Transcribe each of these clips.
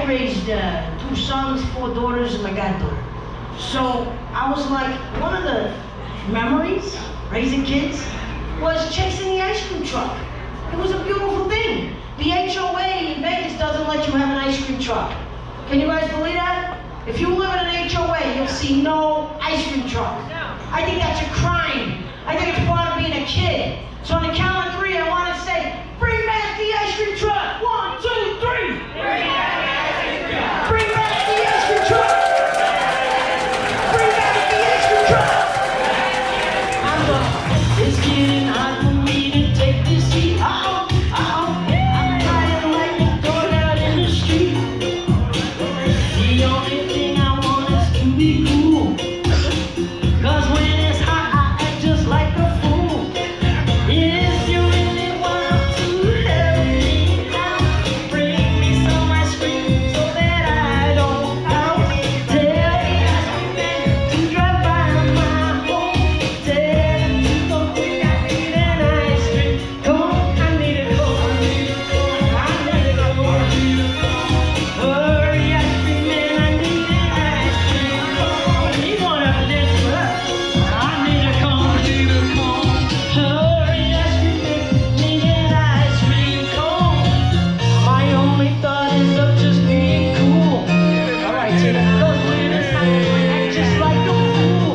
raised 2 sons, 4 daughters, and my goddaughter. So I was like, one of the memories, raising kids, was chasing the ice cream truck. It was a beautiful thing. The HOA in Vegas doesn't let you have an ice cream truck. Can you guys believe that? If you live in an HOA, you'll see no ice cream truck. I think that's a crime. I think it's part of being a kid. So on the count of 3, I want to say, bring back the ice cream truck. 1, 2, 3. Bring back the ice cream truck. Bring back the ice cream truck. Bring back the ice cream truck. I'm done. It's getting hard for me to take this seat. Uh-oh, uh-oh. I'm tired like a dog out in the street. The only thing I want is to be cool. Cause when it's hot, I act just like a fool. If you really want to help me out, bring me some ice cream so that I don't pout. Tell the ice cream man to drive by my home. Tell him to go quick, I need an ice cream cone. I need a cone, I need a cone, I need a cone. Hurry, ice cream man, I need an ice cream cone. He's gonna have to dance for us. I need a cone, I need a cone. Hurry, ice cream man, need an ice cream cone. My only thought is of just being cool. Alright, Tina, cause when it's hot, I act just like a fool.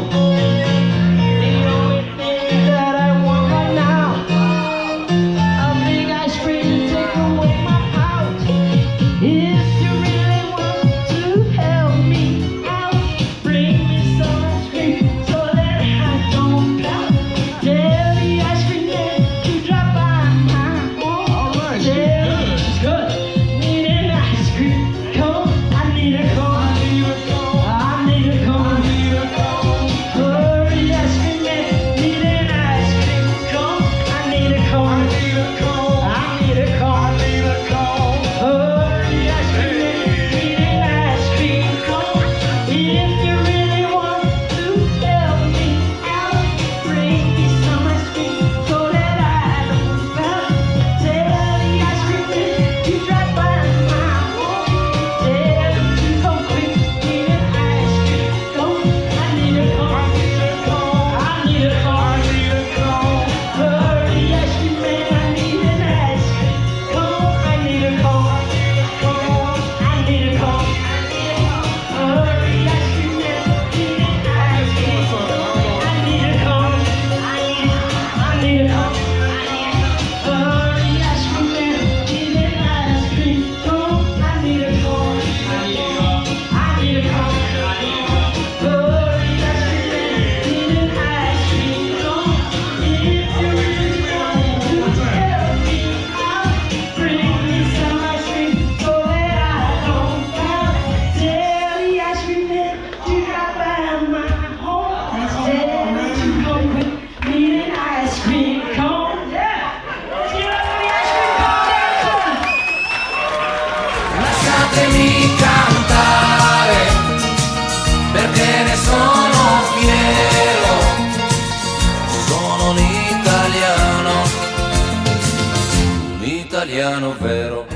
The only thing that I want right now, a big ice cream to take away my pout. If you really want to help me out, bring me some ice cream so that I don't pout. Tell the ice cream man to drop by my home. Alright, it's good. Need an ice cream cone. I need a cone. I need a cone. I need a cone. I need a cone. Hurry, ice cream man, need an ice cream cone. I need a cone. I need a cone. I need a cone. I need a cone. Hurry, ice cream man, need an ice cream cone. If you really want to help me out, bring me some ice cream so that I don't pout. Tell the ice cream man to drop by my home. Tell him to come quick, need an ice cream cone. I need a cone. I need a cone. I need a cone. I need a cone. Hurry, ice cream man, I need an ice cream cone. I need a cone. I need a cone. I need a cone. Hurry, ice cream man, need an ice cream cone. I need a cone. I need a cone. Hurry, ice cream man, need an ice cream cone. I need a cone. I need a cone. Hurry, ice cream man, need an ice cream cone. If you really want to help me out, bring me some ice cream so that I don't pout. Tell the ice cream man to drop by my home. Tell him to go quick, need an ice cream cone. Yeah! Let's get up for the ice cream cone, everyone! Lasciatemi cantare, perché ne sono fiero, sono un italiano vero.